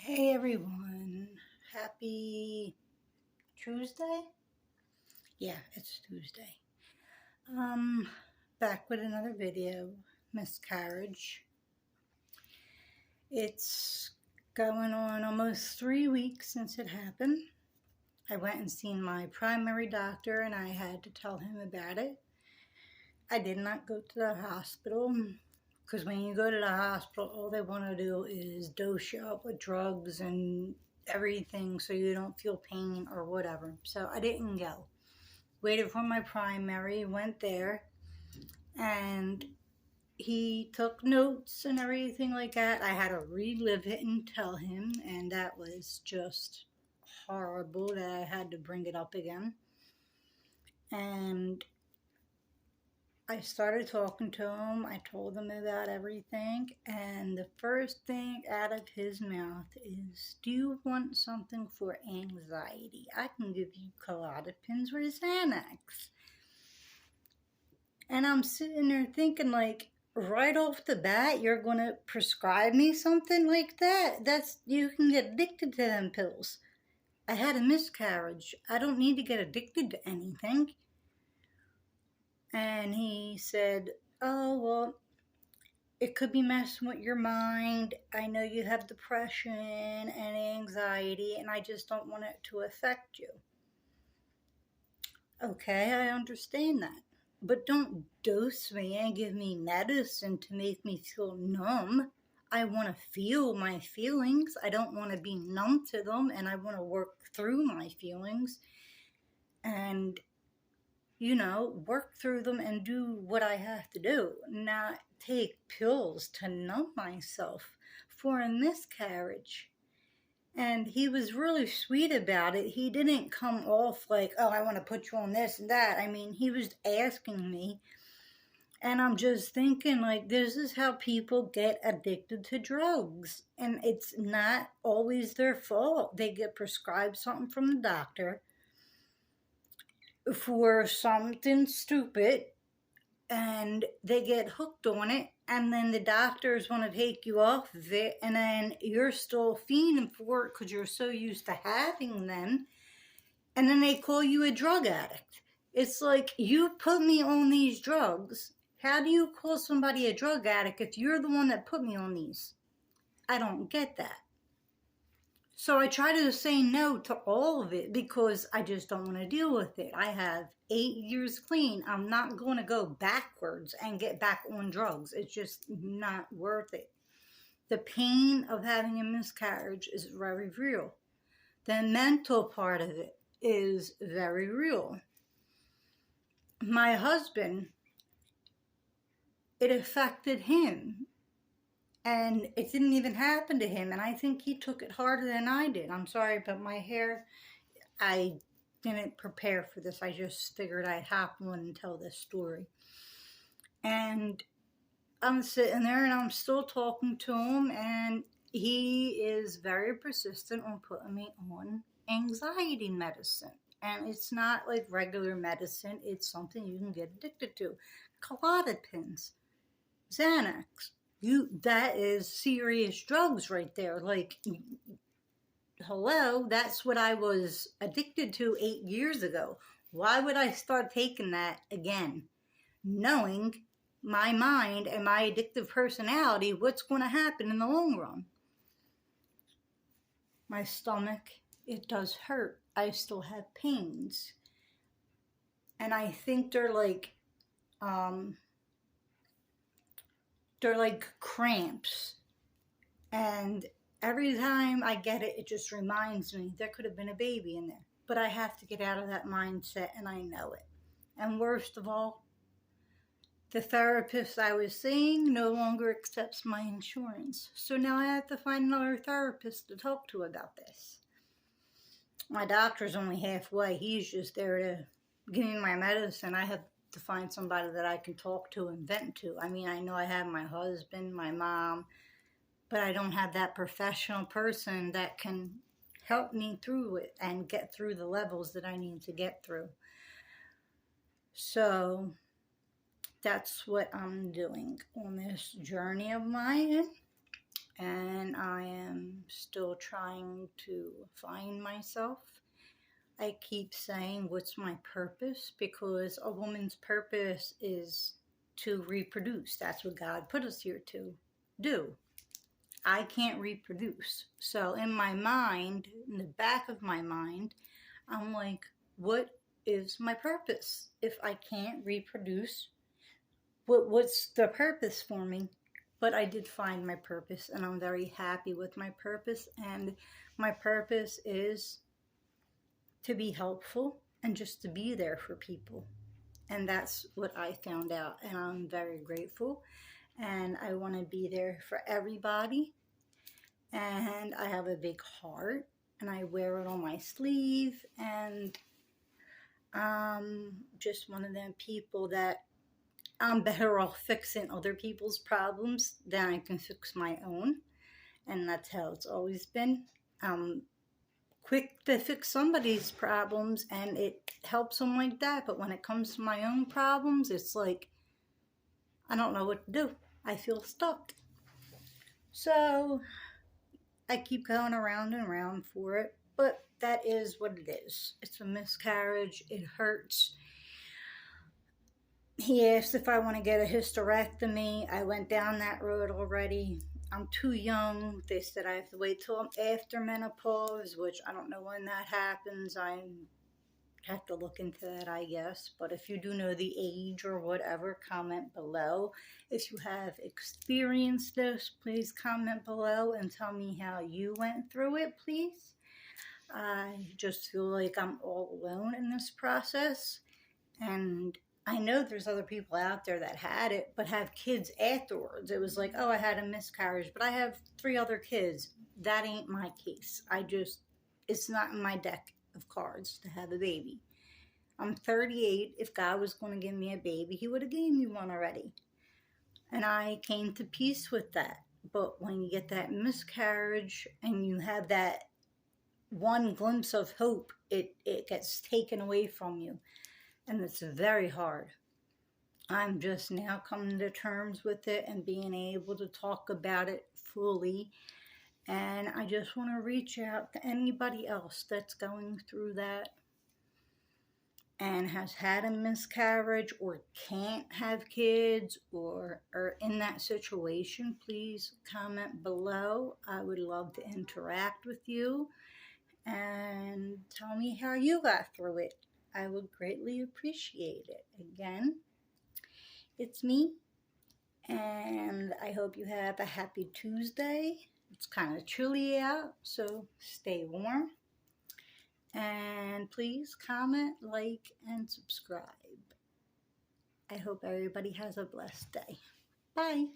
Hey everyone, happy Tuesday? Yeah, it's Tuesday. Um, Back with another video, miscarriage. It's going on almost 3 weeks since it happened. I went and seen my primary doctor and I had to tell him about it. I did not go to the hospital because when you go to the hospital, all they want to do is dose you up with drugs and everything so you don't feel pain or whatever. So I didn't go. Waited for my primary, went there, and he took notes and everything like that. I had to relive it and tell him, and that was just horrible that I had to bring it up again. And I started talking to him. I told him about everything, and the first thing out of his mouth is, "Do you want something for anxiety? I can give you Klonopins or Xanax." And I'm sitting there thinking, like, right off the bat, you're going to prescribe me something like that? You can get addicted to them pills. I had a miscarriage. I don't need to get addicted to anything. And he said, "Oh, well, it could be messing with your mind. I know you have depression and anxiety, and I just don't want it to affect you." Okay, I understand that. But don't dose me and give me medicine to make me feel numb. I want to feel my feelings. I don't want to be numb to them, and I want to work through my feelings and, work through them and do what I have to do, not take pills to numb myself for a miscarriage. And he was really sweet about it. He didn't come off like, "Oh, I want to put you on this and that." I mean, he was asking me. And I'm just thinking, like, this is how people get addicted to drugs. And it's not always their fault. They get prescribed something from the doctor for something stupid, and they get hooked on it, and then the doctors want to take you off of it, and then you're still fiending for it because you're so used to having them, and then they call you a drug addict. It's like, you put me on these drugs. How do you call somebody a drug addict if you're the one that put me on these? I don't get that. So I try to say no to all of it because I just don't want to deal with it. I have 8 years clean. I'm not going to go backwards and get back on drugs. It's just not worth it. The pain of having a miscarriage is very real. The mental part of it is very real. My husband, it affected him. And it didn't even happen to him. And I think he took it harder than I did. I'm sorry, but my hair, I didn't prepare for this. I just figured I'd hop on and tell this story. And I'm sitting there and I'm still talking to him. And he is very persistent on putting me on anxiety medicine. And it's not like regular medicine. It's something you can get addicted to. Klonopins, Xanax. That is serious drugs right there. Like, hello, that's what I was addicted to 8 years ago. Why would I start taking that again? Knowing my mind and my addictive personality, what's going to happen in the long run? My stomach, it does hurt. I still have pains. And I think they're like cramps. And every time I get it, it just reminds me there could have been a baby in there. But I have to get out of that mindset, and I know it. And worst of all, the therapist I was seeing no longer accepts my insurance. So now I have to find another therapist to talk to about this. My doctor's only halfway. He's just there to give me my medicine. I have to find somebody that I can talk to and vent to. I mean, I know I have my husband, my mom, but I don't have that professional person that can help me through it and get through the levels that I need to get through. So that's what I'm doing on this journey of mine. And I am still trying to find myself. I keep saying, what's my purpose? Because a woman's purpose is to reproduce. That's what God put us here to do. I can't reproduce. So in my mind, in the back of my mind, I'm like, what is my purpose? If I can't reproduce, what's the purpose for me? But I did find my purpose, and I'm very happy with my purpose. And my purpose is to be helpful and just to be there for people. And that's what I found out, and I'm very grateful. And I want to be there for everybody. And I have a big heart, and I wear it on my sleeve. And I'm just one of them people that I'm better off fixing other people's problems than I can fix my own. And that's how it's always been. Quick to fix somebody's problems, and it helps them like that. But when it comes to my own problems, it's like, I don't know what to do. I feel stuck. So I keep going around and around for it. But that is what it is. It's a miscarriage. It hurts. He asked if I want to get a hysterectomy. I went down that road already. I'm too young. They said I have to wait till I'm after menopause, which I don't know when that happens. I have to look into that, I guess. But if you do know the age or whatever, comment below. If you have experienced this, please comment below and tell me how you went through it, please. I just feel like I'm all alone in this process. And I know there's other people out there that had it, but have kids afterwards. It was like, oh, I had a miscarriage, but I have 3 other kids. That ain't my case. It's not in my deck of cards to have a baby. I'm 38. If God was going to give me a baby, he would have gave me one already. And I came to peace with that. But when you get that miscarriage and you have that one glimpse of hope, it gets taken away from you. And it's very hard. I'm just now coming to terms with it and being able to talk about it fully. And I just want to reach out to anybody else that's going through that and has had a miscarriage or can't have kids or are in that situation. Please comment below. I would love to interact with you and tell me how you got through it. I would greatly appreciate it. Again, it's me, and I hope you have a happy Tuesday. It's kind of chilly out, so stay warm. And please comment, like, and subscribe. I hope everybody has a blessed day. Bye.